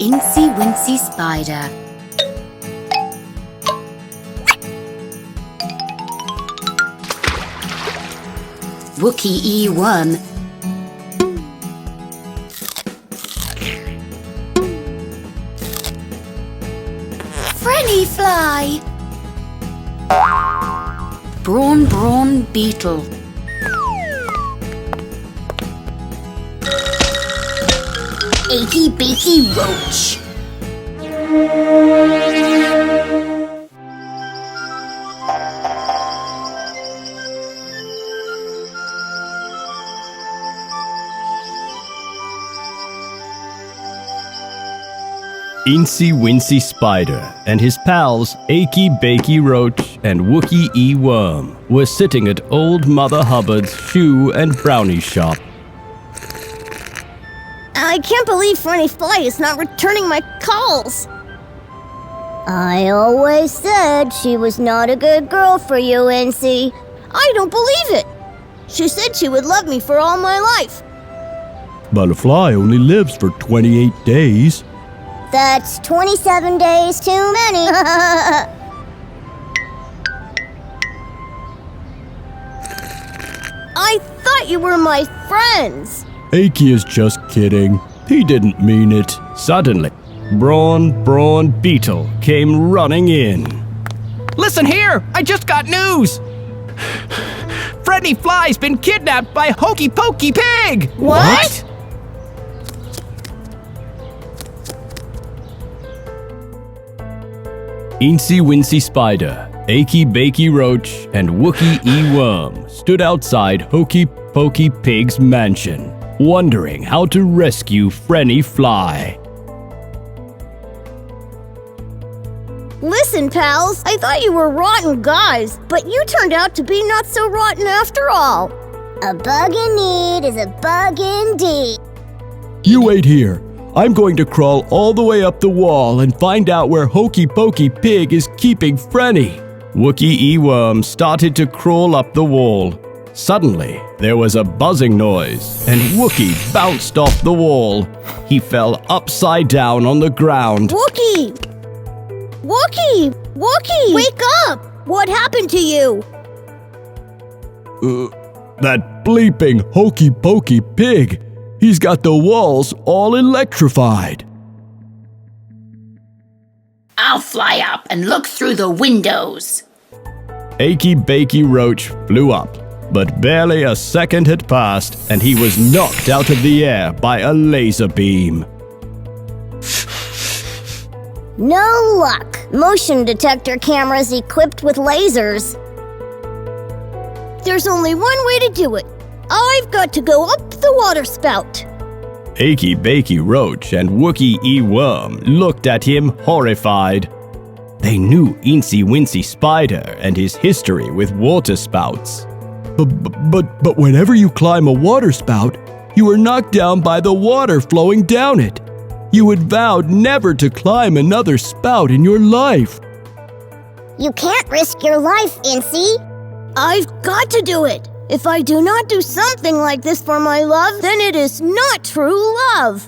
Incy Wincy Spider. Wookie Worm. Frenny Fly. Brawn Beetle. Achy Bakey Roach. Incy Wincy Spider and his pals Achy Bakey Roach and Wookie Worm were sitting at Old Mother Hubbard's shoe and brownie shop. I can't believe Frenny Fly is not returning my calls. I always said she was not a good girl for you, Incy. I don't believe it. She said she would love me for all my life. But a fly only lives for 28 days. That's 27 days too many. I thought you were my friends. Achy is just kidding. He didn't mean it. Suddenly, Brawn Beetle came running in. Listen here! I just got news! Frenny Fly's been kidnapped by Hokey Pokey Pig! What? Incy Wincy Spider, Achy Bakey Roach, and Wookie Worm stood outside Hokey Pokey Pig's mansion, wondering how to rescue Frenny Fly. Listen, pals, I thought you were rotten guys, but you turned out to be not so rotten after all. A bug in need is a bug indeed. You wait here. I'm going to crawl all the way up the wall and find out where Hokey Pokey Pig is keeping Frenny. Wookie Worm started to crawl up the wall. Suddenly, there was a buzzing noise, and Wookie bounced off the wall. He fell upside down on the ground. Wookie! Wookie! Wookie! Wake up! What happened to you? That bleeping Hokey Pokey Pig. He's got the walls all electrified. I'll fly up and look through the windows. Achy Bakey Roach flew up, but barely a second had passed and he was knocked out of the air by a laser beam. No luck. Motion detector cameras equipped with lasers. There's only one way to do it. I've got to go up the water spout. Achy Bakey Roach and Wookie Worm looked at him horrified. They knew Incy Wincy Spider and his history with water spouts. But whenever you climb a water spout, you are knocked down by the water flowing down it. You had vowed never to climb another spout in your life. You can't risk your life, Incy. I've got to do it. If I do not do something like this for my love, then it is not true love.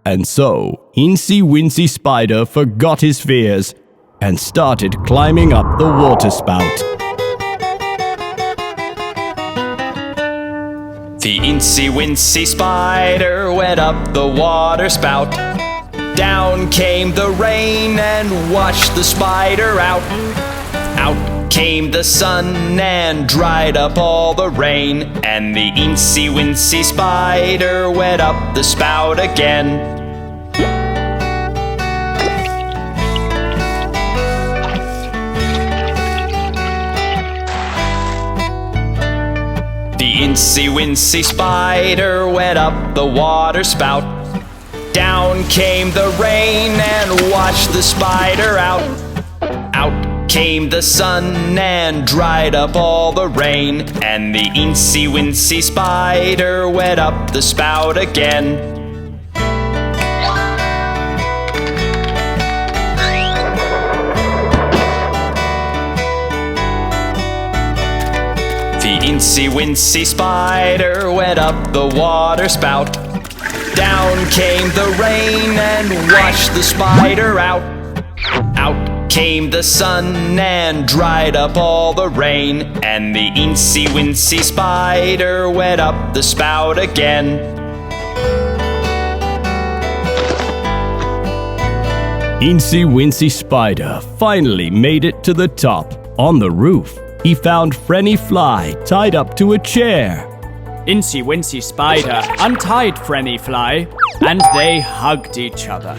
And so, Incy Wincy Spider forgot his fears and started climbing up the water spout. The Incy Wincy Spider went up the water spout. Down came the rain and washed the spider out. Out came the sun and dried up all the rain, and the Incy Wincy Spider went up the spout again. The Incy Wincy Spider went up the water spout. Down came the rain and washed the spider out. Out came the sun and dried up all the rain, and the Incy Wincy Spider went up the spout again. The Incy Wincy Spider went up the water spout. Down Down came the rain and washed the spider out. Out came the sun and dried up all the rain, and the Incy Wincy Spider went up the spout again. Incy Wincy Spider finally made it to the top. On the roof, he found Frenny Fly tied up to a chair. Incy Wincy Spider untied Frenny Fly, and they hugged each other.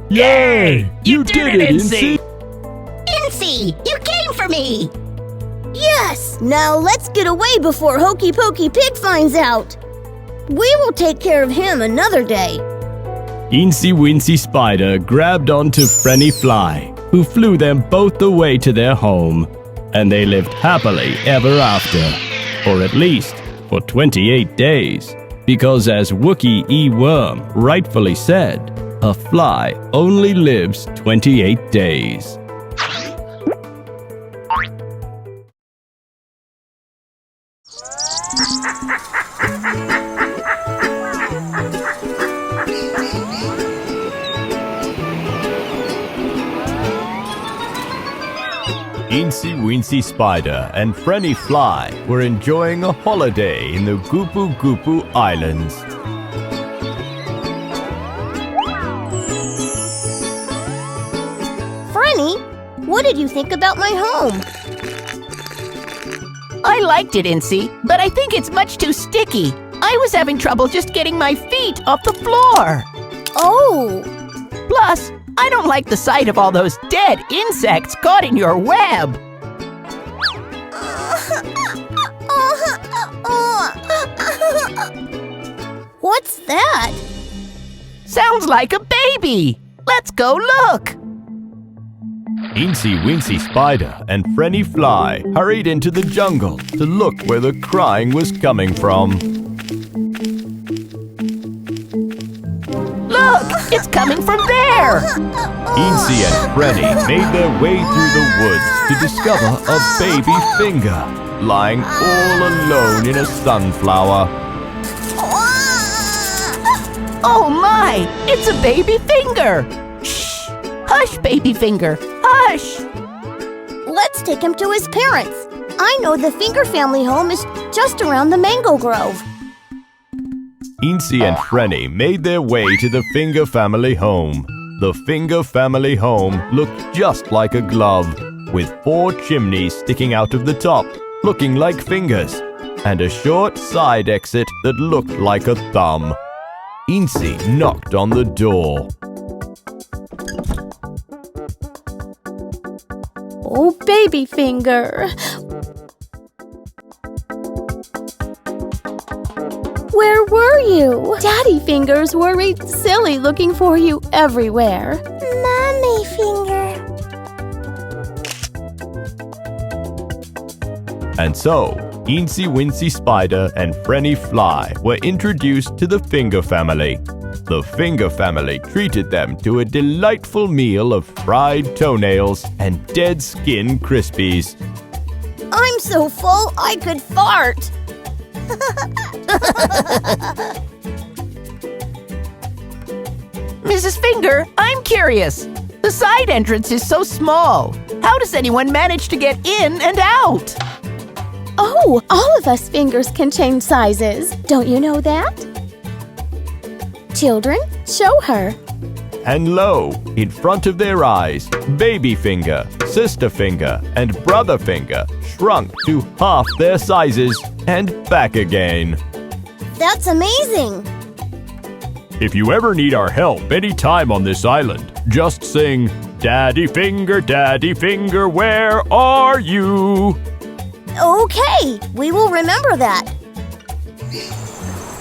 Yay! You did it, Incy! Incy, you came for me! Yes! Now let's get away before Hokey Pokey Pig finds out. We will take care of him another day. Incy Wincy Spider grabbed onto Frenny Fly, who flew them both away to their home. And they lived happily ever after. Or at least for 28 days. Because as Wookie E. Worm rightfully said, a fly only lives 28 days. Incy Wincy Spider and Frenny Fly were enjoying a holiday in the Goopoo Goopoo Islands. Frenny, what did you think about my home? I liked it, Incy, but I think it's much too sticky. I was having trouble just getting my feet off the floor. Oh, Plus, I don't like the sight of all those dead insects caught in your web. what's that? Sounds like a baby. Let's go look. Incy Wincy Spider and Frenny Fly hurried into the jungle to look where the crying was coming from. Look, it's coming from there. Incy and Frenny made their way through the woods to discover a baby finger lying all alone in a sunflower. Oh my, it's a baby finger. Shh, hush, baby finger, hush. Let's take him to his parents. I know the Finger family home is just around the mango grove. Incy and Frenny made their way to the Finger family home. The Finger family home looked just like a glove, with 4 chimneys sticking out of the top, looking like fingers, and a short side exit that looked like a thumb. Incy knocked on the door. Oh, baby finger. Where were you? Daddy Finger's worried silly looking for you everywhere. Mommy Finger. And so, Incy Wincy Spider and Frenny Fly were introduced to the Finger family. The Finger family treated them to a delightful meal of fried toenails and dead skin Crispies. I'm so full I could fart. Mrs. Finger, I'm curious. The side entrance is so small. How does anyone manage to get in and out? Oh, all of us fingers can change sizes. Don't you know that? Children, show her. And lo, in front of their eyes, Baby Finger, Sister Finger, and Brother Finger shrunk to half their sizes and back again. That's amazing. If you ever need our help anytime on this island, just sing, Daddy Finger, where are you? Okay, we will remember that.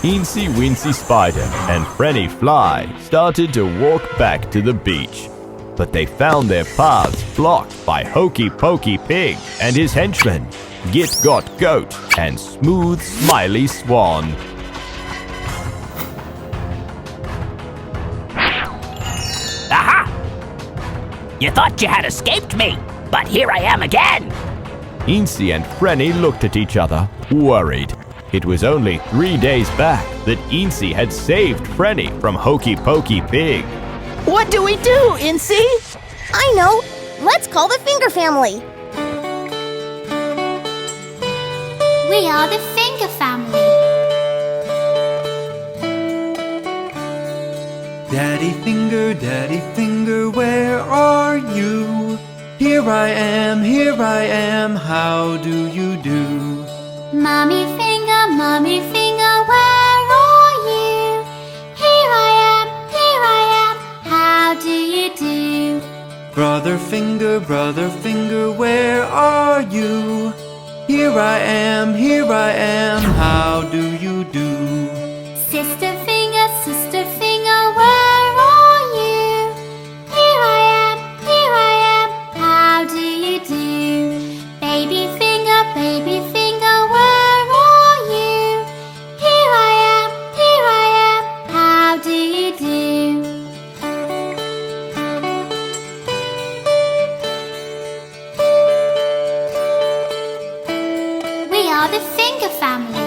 Incy Wincy Spider and Frenny Fly started to walk back to the beach. But they found their paths blocked by Hokey Pokey Pig and his henchmen, Git Got Goat and Smooth Smiley Swan. Aha! You thought you had escaped me, but here I am again. Incy and Frenny looked at each other, worried. It was only 3 days back that Incy had saved Frenny from Hokey Pokey Pig. What do we do, Incy? I know! Let's call the Finger family! We are the Finger family. Daddy Finger, where are you? Here I am, how do you do? Mommy Finger, where are you? Here I am, how do you do? Brother Finger, where are you? Here I am, how do you do? Sister Finger, where are you? Here I am, how do you do? Baby Finger, where are you? Here I am, how do you do? We are the Finger family.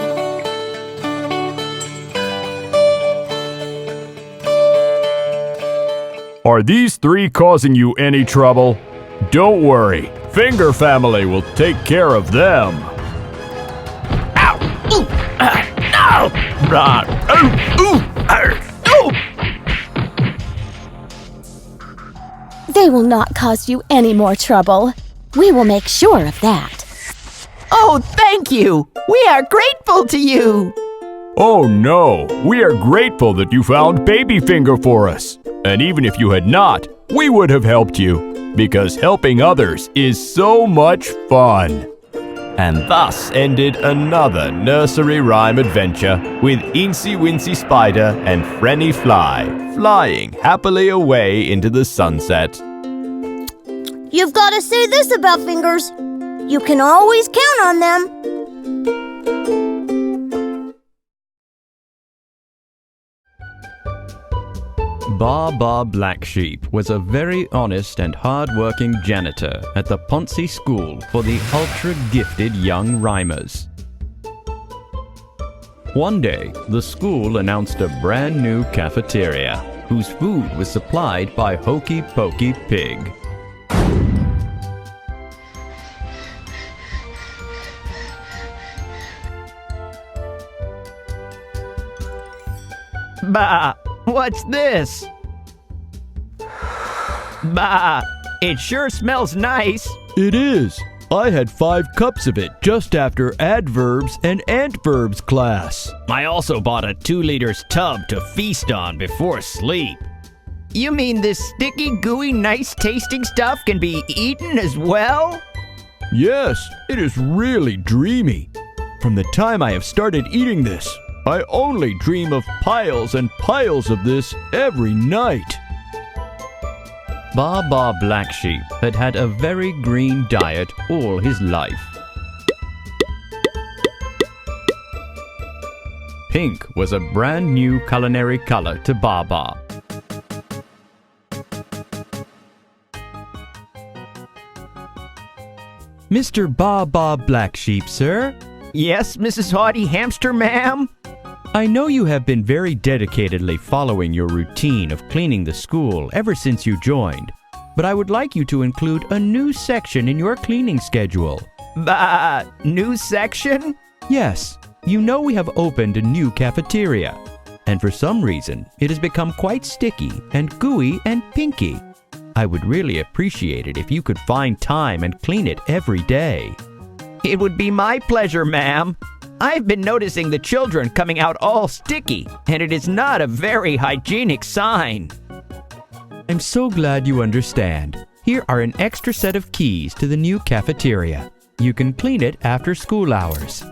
Are these three causing you any trouble? Don't worry, Finger Family will take care of them. Ow! Ooh! No! Ah, They will not cause you any more trouble. We will make sure of that. Oh, thank you! We are grateful to you! Oh no, we are grateful that you found Baby Finger for us. And even if you had not, we would have helped you, because helping others is so much fun. And thus ended another nursery rhyme adventure with Incy Wincy Spider and Frenny Fly flying happily away into the sunset. You've got to say this about Fingers. You can always count on them. Barbar Black Sheep was a very honest and hard-working janitor at the Poncy School for the ultra-gifted young rhymers. One day, the school announced a brand new cafeteria, whose food was supplied by Hokey Pokey Pig. Bah! What's this? Bah! It sure smells nice. It is. I had 5 cups of it just after adverbs and antverbs class. I also bought a 2 liters tub to feast on before sleep. You mean this sticky, gooey, nice-tasting stuff can be eaten as well? Yes, it is really dreamy. From the time I have started eating this, I only dream of piles and piles of this every night. Barbar Black Sheep had had a very green diet all his life. Pink was a brand new culinary color to Barbar. Mr. Barbar Black Sheep, sir? Yes, Mrs. Haughty Hamster, ma'am? I know you have been very dedicatedly following your routine of cleaning the school ever since you joined, but I would like you to include a new section in your cleaning schedule. New section? Yes, you know we have opened a new cafeteria, and for some reason it has become quite sticky and gooey and pinky. I would really appreciate it if you could find time and clean it every day. It would be my pleasure, ma'am. I've been noticing the children coming out all sticky, and it is not a very hygienic sign. I'm so glad you understand. Here are an extra set of keys to the new cafeteria. You can clean it after school hours.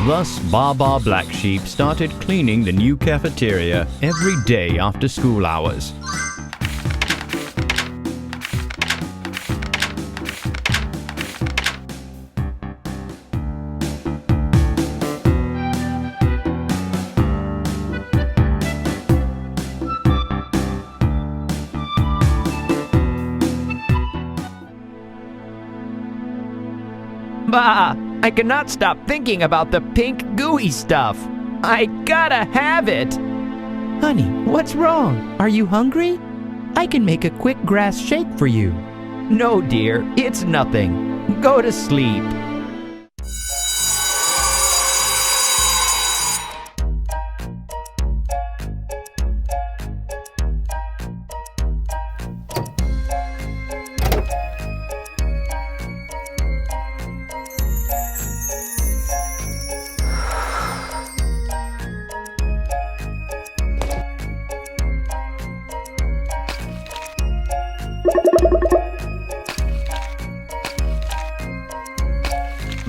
Thus, Barbar Black Sheep started cleaning the new cafeteria every day after school hours. Bah! I cannot stop thinking about the pink gooey stuff. I gotta have it. Honey, what's wrong? Are you hungry? I can make a quick grass shake for you. No, dear, it's nothing. Go to sleep.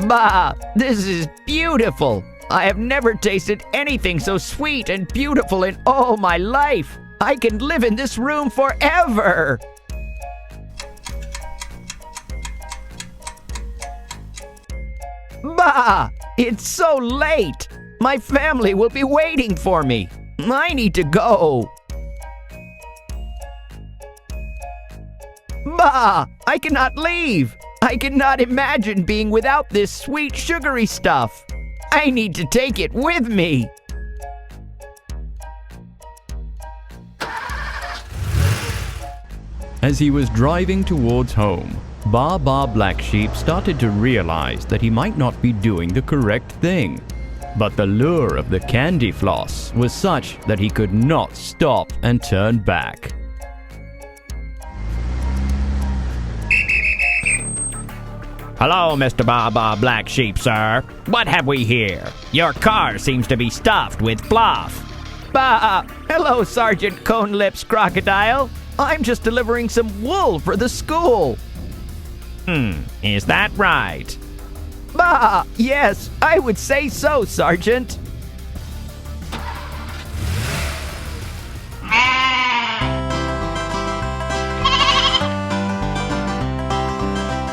Bah! This is beautiful! I have never tasted anything so sweet and beautiful in all my life! I can live in this room forever! Bah! It's so late! My family will be waiting for me! I need to go! Bah! I cannot leave! I cannot imagine being without this sweet sugary stuff. I need to take it with me. As he was driving towards home, Barbar Black Sheep started to realize that he might not be doing the correct thing. But the lure of the candy floss was such that he could not stop and turn back. Hello, Mr. Barbar Black Sheep, sir. What have we here? Your car seems to be stuffed with fluff. Hello, Sergeant Cone Lips Crocodile. I'm just delivering some wool for the school. Is that right? Yes, I would say so, Sergeant.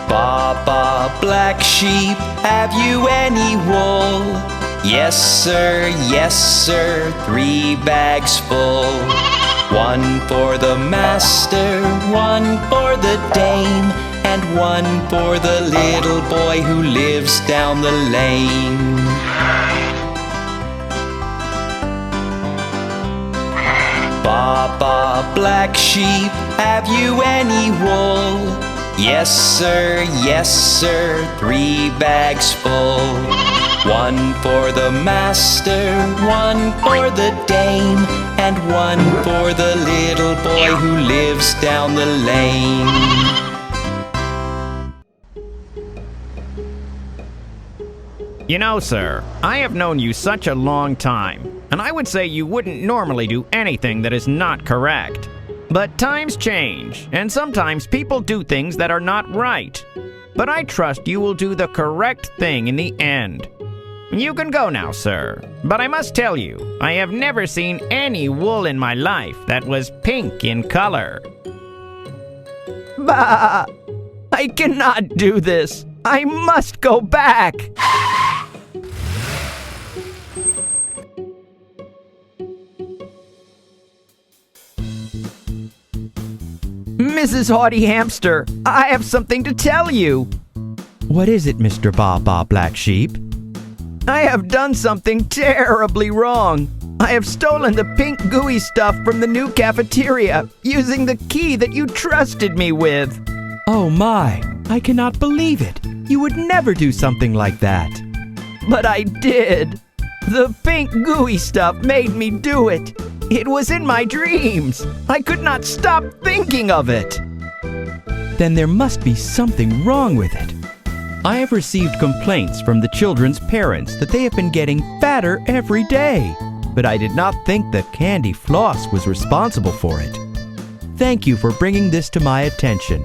Baba Black Sheep, have you any wool? Yes sir, 3 bags full. 1 for the master, 1 for the dame, and 1 for the little boy who lives down the lane. Baba Black Sheep, have you any wool? Yes sir, 3 bags full. 1 for the master, 1 for the dame, and 1 for the little boy who lives down the lane. You know, sir, I have known you such a long time, and I would say you wouldn't normally do anything that is not correct. But times change, and sometimes people do things that are not right. But I trust you will do the correct thing in the end. You can go now, sir. But I must tell you, I have never seen any wool in my life that was pink in color. Bah! I cannot do this. I must go back. Mrs. Haughty Hamster, I have something to tell you. What is it, Mr. Barbar Black Sheep? I have done something terribly wrong. I have stolen the pink gooey stuff from the new cafeteria using the key that you trusted me with. Oh my, I cannot believe it. You would never do something like that. But I did. The pink gooey stuff made me do it. It was in my dreams. I could not stop thinking of it. Then there must be something wrong with it. I have received complaints from the children's parents that they have been getting fatter every day, but I did not think that candy floss was responsible for it. Thank you for bringing this to my attention.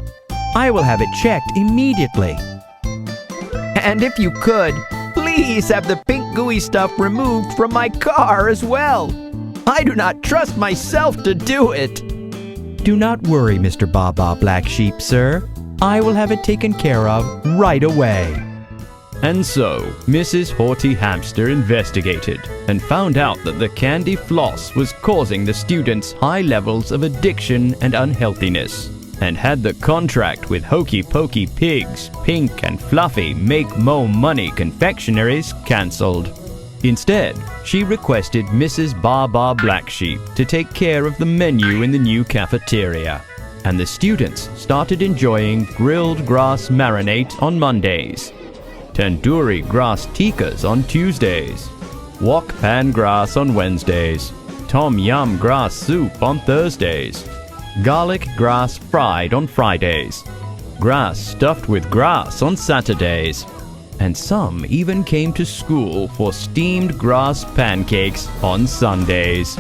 I will have it checked immediately. And if you could, please have the pink gooey stuff removed from my car as well. I do not trust myself to do it. Do not worry, Mr. Barbar Black Sheep, sir. I will have it taken care of right away. And so, Mrs. Haughty Hamster investigated and found out that the candy floss was causing the students high levels of addiction and unhealthiness. and had the contract with Hokey Pokey Pigs, Pink and Fluffy Make Mo Money confectionaries cancelled. Instead, she requested Mrs. Barbar Black Sheep to take care of the menu in the new cafeteria, and the students started enjoying grilled grass marinade on Mondays, tandoori grass tikkas on Tuesdays, wok pan grass on Wednesdays, tom yum grass soup on Thursdays, garlic grass fried on Fridays, grass stuffed with grass on Saturdays, and some even came to school for steamed grass pancakes on Sundays.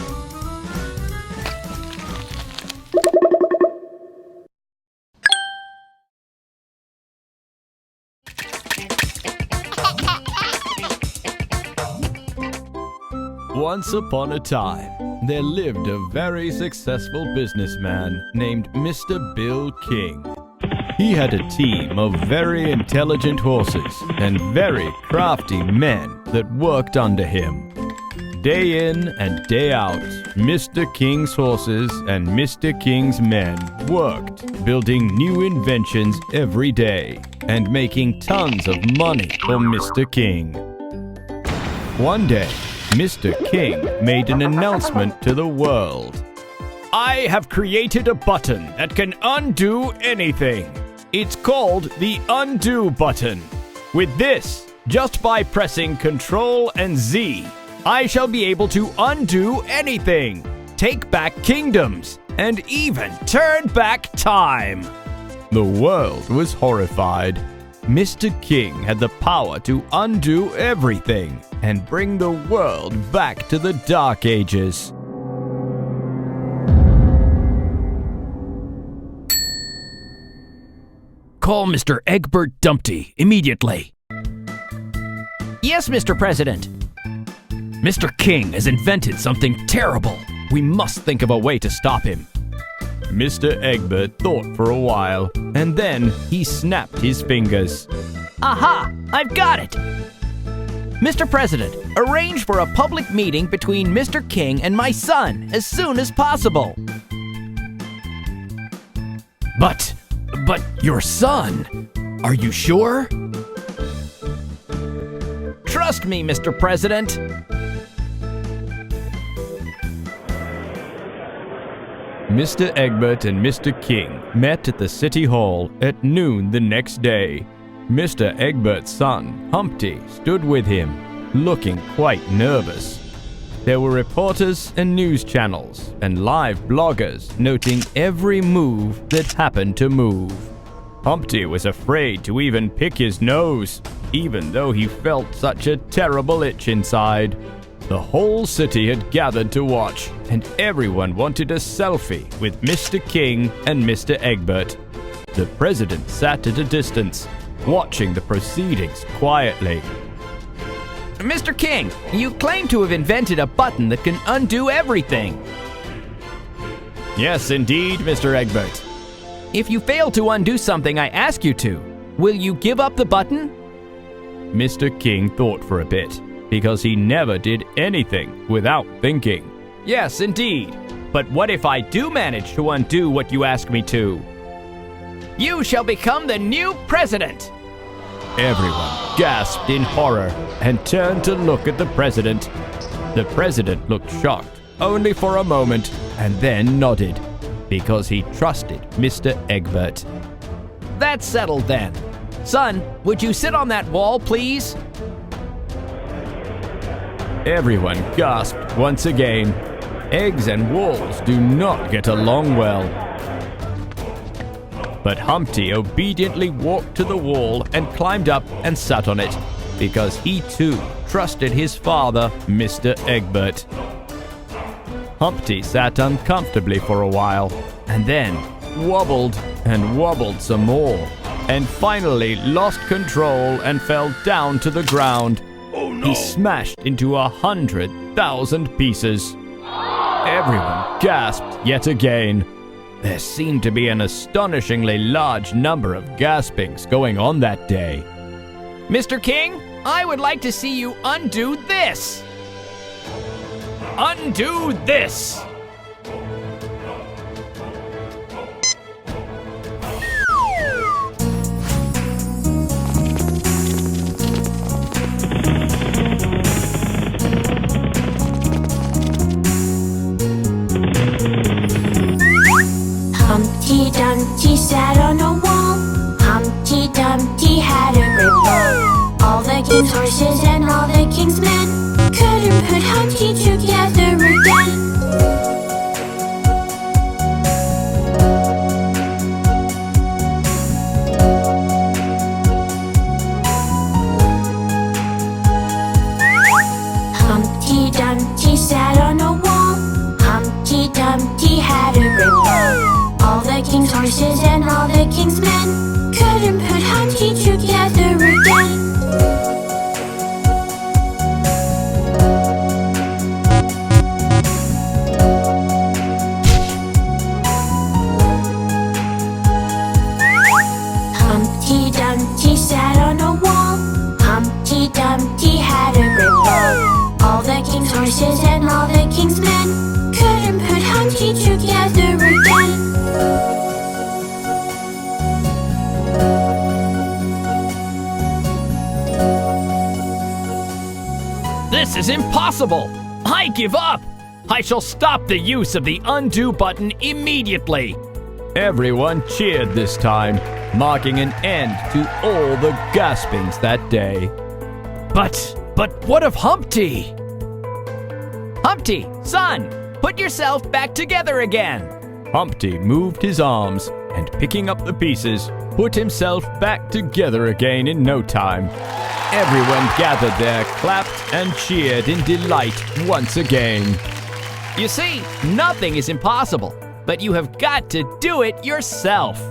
Once upon a time, there lived a very successful businessman named Mr. Bill King. He had a team of very intelligent horses and very crafty men that worked under him. Day in and day out, Mr. King's horses and Mr. King's men worked, building new inventions every day and making tons of money for Mr. King. One day, Mr. King made an announcement to the world. I have created a button that can undo anything. It's called the undo button. With this, just by pressing Ctrl and Z, I shall be able to undo anything, take back kingdoms, and even turn back time. The world was horrified. Mr. King had the power to undo everything and bring the world back to the Dark Ages. Call Mr. Egbert Dumpty immediately. Yes, Mr. President. Mr. King has invented something terrible. We must think of a way to stop him. Mr. Egbert thought for a while, and then he snapped his fingers. Aha! I've got it! Mr. President, arrange for a public meeting between Mr. King and my son as soon as possible. But your son? Are you sure? Trust me, Mr. President. Mr. Egbert and Mr. King met at the City Hall at noon the next day. Mr. Egbert's son, Humpty, stood with him, looking quite nervous. There were reporters and news channels and live bloggers noting every move that happened to move. Humpty was afraid to even pick his nose, even though he felt such a terrible itch inside. The whole city had gathered to watch, and everyone wanted a selfie with Mr. King and Mr. Egbert. The president sat at a distance, watching the proceedings quietly. Mr. King, you claim to have invented a button that can undo everything. Yes, indeed, Mr. Egbert. If you fail to undo something I ask you to, will you give up the button? Mr. King thought for a bit, because he never did anything without thinking. Yes, indeed. But what if I do manage to undo what you ask me to? You shall become the new president! Everyone gasped in horror and turned to look at the president. The president looked shocked, only for a moment, and then nodded, because he trusted Mr. Egbert. That's settled then. Son, would you sit on that wall, please? Everyone gasped once again. Eggs and walls do not get along well. But Humpty obediently walked to the wall and climbed up and sat on it, because he too trusted his father, Mr. Egbert. Humpty sat uncomfortably for a while, and then wobbled and wobbled some more, and finally lost control and fell down to the ground. Oh no! He smashed into 100,000 pieces. Everyone gasped yet again. There seemed to be an astonishingly large number of gaspings going on that day. Mr. King, I would like to see you undo this. Undo this. sat on a wall. Humpty Dumpty had a great ball. All the king's horses and all the king's men couldn't put Humpty together again. Humpty Dumpty sat on a wall. Humpty Dumpty had a great ball. All the king's horses and all the king's men couldn't put Humpty together again. Humpty Dumpty sat on a wall. Humpty Dumpty had a great ball. All the king's horses and all the king's men couldn't put Humpty together again. This is impossible! I give up! I shall stop the use of the undo button immediately! Everyone cheered this time, marking an end to all the gaspings that day. But what of Humpty? Humpty, son, put yourself back together again. Humpty moved his arms and, picking up the pieces, put himself back together again in no time. Everyone gathered there, clapped and cheered in delight once again. You see, nothing is impossible, but you have got to do it yourself.